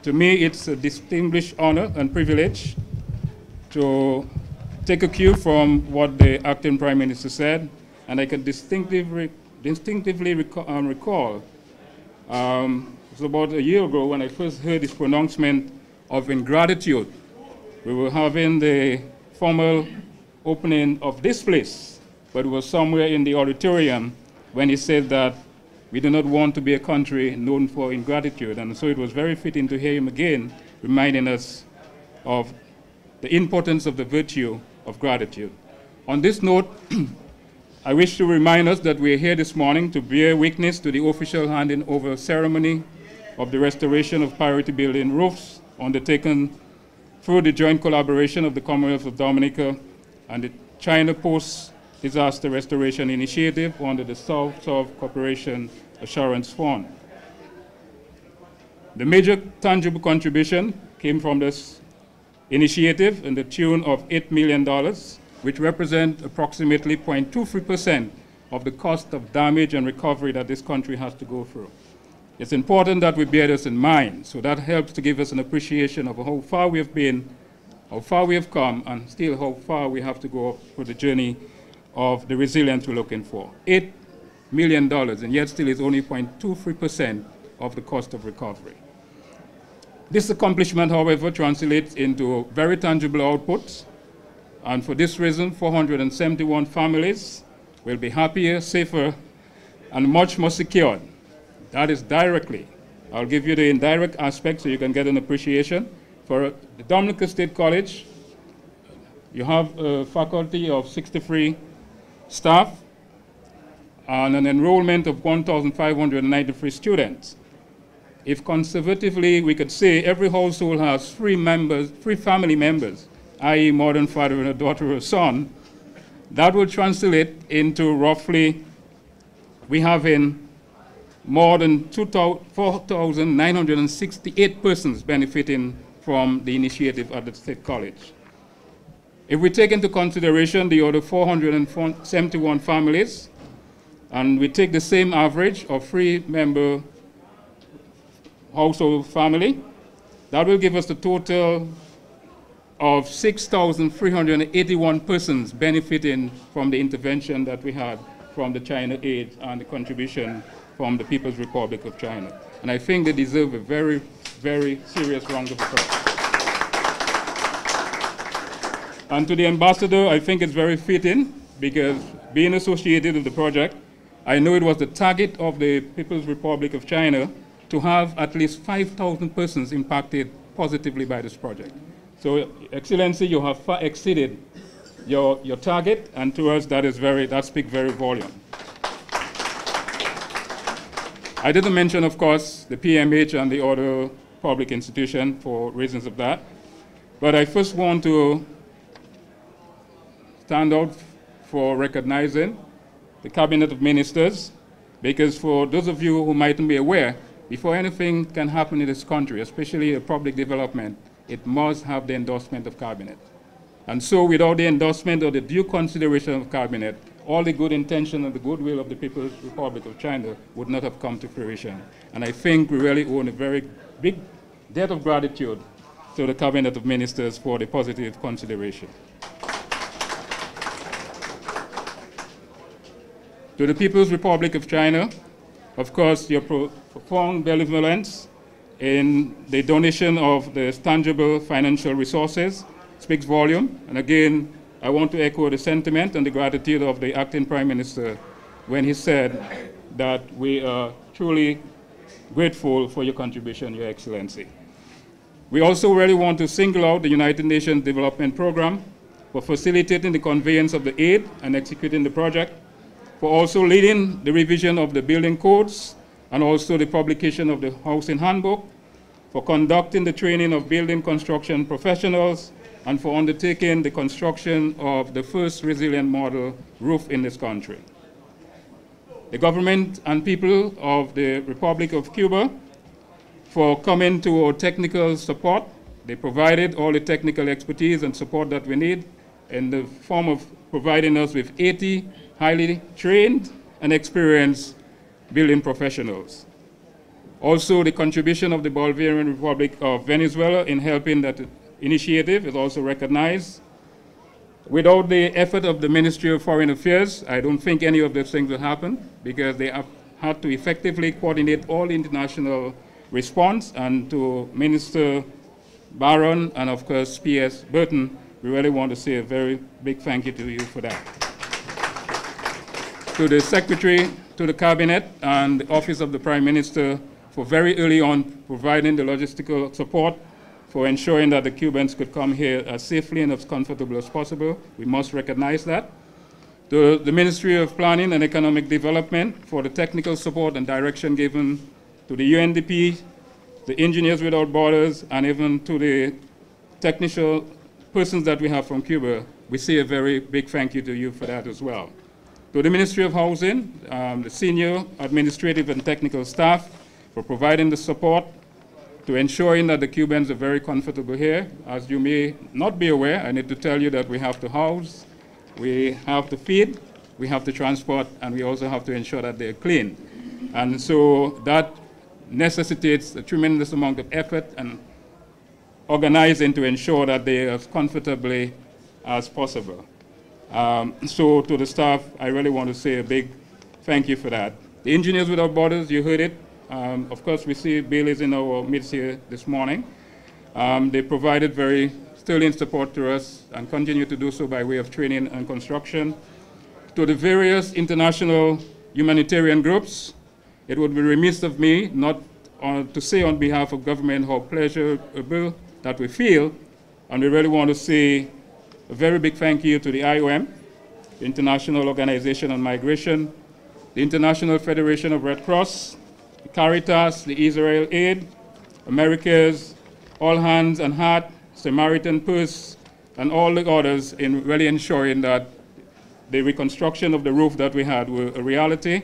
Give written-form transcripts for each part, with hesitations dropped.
To me, it's a distinguished honor and privilege to take a cue from what the acting Prime Minister said, and I can distinctively recall it was about a year ago when I first heard his pronouncement of ingratitude. We were having the formal opening of this place, but it was somewhere in the auditorium when he said that we do not want to be a country known for ingratitude. And so it was very fitting to hear him again reminding us of the importance of the virtue of gratitude. On this note, I wish to remind us that we are here this morning to bear witness to the official handing over ceremony of the restoration of priority building roofs undertaken through the joint collaboration of the Government of Dominica and the China Post-Disaster Restoration Initiative under the South-South Cooperation Assurance Fund. The major tangible contribution came from this initiative in the tune of $8 million, which represent approximately 0.23% of the cost of damage and recovery that this country has to go through. It's important that we bear this in mind, so that helps to give us an appreciation of how far we have been, how far we have come, and still how far we have to go for the journey of the resilience we're looking for. $8 million, and yet still is only 0.23% of the cost of recovery. This accomplishment, however, translates into very tangible outputs, and for this reason, 471 families will be happier, safer, and much more secured. That is directly. I'll give you the indirect aspect so you can get an appreciation. For the Dominica State College, you have a faculty of 63 staff and an enrollment of 1,593 students. If conservatively we could say every household has three family members, i.e. more than father and a daughter or a son, that will translate into roughly, we have in more than 4,968 persons benefiting from the initiative at the State College. If we take into consideration the other 471 families, and we take the same average of 3-member household family, that will give us the total of 6,381 persons benefiting from the intervention that we had from the China aid and the contribution from the People's Republic of China. And I think they deserve a very, very serious round of applause. And to the ambassador, I think it's very fitting because being associated with the project, I know it was the target of the People's Republic of China to have at least 5,000 persons impacted positively by this project. So, Excellency, you have far exceeded your target, and to us that speaks very volume. I didn't mention, of course, the PMH and the other public institution for reasons of that, but I first want to stand out for recognizing the Cabinet of Ministers, because for those of you who mightn't be aware, before anything can happen in this country, especially a public development, it must have the endorsement of Cabinet. And so without the endorsement or the due consideration of Cabinet, all the good intention and the goodwill of the People's Republic of China would not have come to fruition. And I think we really owe a very big debt of gratitude to the Cabinet of Ministers for the positive consideration. To the People's Republic of China, of course, your profound benevolence in the donation of the tangible financial resources speaks volume. And again, I want to echo the sentiment and the gratitude of the acting Prime Minister when he said that we are truly grateful for your contribution, Your Excellency. We also really want to single out the United Nations Development Program for facilitating the conveyance of the aid and executing the project, for also leading the revision of the building codes and also the publication of the Housing Handbook, for conducting the training of building construction professionals, and for undertaking the construction of the first resilient model roof in this country. The government and people of the Republic of Cuba for coming to our technical support. They provided all the technical expertise and support that we need in the form of providing us with 80 highly trained and experienced building professionals. Also, the contribution of the Bolivarian Republic of Venezuela in helping that initiative is also recognized. Without the effort of the Ministry of Foreign Affairs, I don't think any of those things would happen, because they have had to effectively coordinate all international response. And to Minister Barron and, of course, P.S. Burton, we really want to say a very big thank you to you for that. To the Secretary, to the Cabinet, and the Office of the Prime Minister for very early on providing the logistical support for ensuring that the Cubans could come here as safely and as comfortable as possible. We must recognize that. To the Ministry of Planning and Economic Development for the technical support and direction given to the UNDP, the Engineers Without Borders, and even to the technical persons that we have from Cuba, we say a very big thank you to you for that as well. To the Ministry of Housing, the senior administrative and technical staff for providing the support to ensuring that the Cubans are very comfortable here. As you may not be aware, I need to tell you that we have to house, we have to feed, we have to transport, and we also have to ensure that they're clean. And so that necessitates a tremendous amount of effort and organizing to ensure that they are as comfortably as possible. So to the staff, I really want to say a big thank you for that. The Engineers Without Borders, you heard it. Of course, we see Bill is in our midst here this morning. They provided very sterling support to us and continue to do so by way of training and construction. To the various international humanitarian groups, it would be remiss of me not to say on behalf of government how pleasurable that we feel, and we really want to say a very big thank you to the IOM, the International Organization on Migration, the International Federation of Red Cross, the Caritas, the Israel Aid, America's All Hands and Heart, Samaritan Purse, and all the others in really ensuring that the reconstruction of the roof that we had were a reality.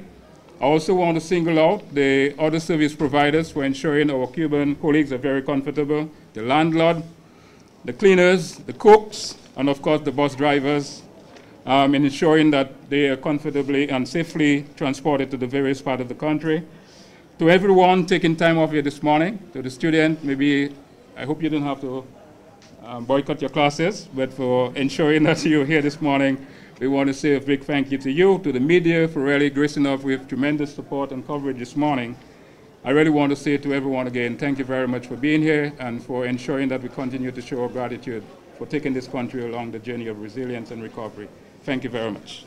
I also want to single out the other service providers for ensuring our Cuban colleagues are very comfortable, the landlord, the cleaners, the cooks, and of course the bus drivers, in ensuring that they are comfortably and safely transported to the various parts of the country. To everyone taking time off here this morning, to the student, maybe, I hope you didn't have to boycott your classes, but for ensuring that you're here this morning, we want to say a big thank you to you, to the media for really gracing us with tremendous support and coverage this morning. I really want to say to everyone again, thank you very much for being here and for ensuring that we continue to show our gratitude for taking this country along the journey of resilience and recovery. Thank you very much.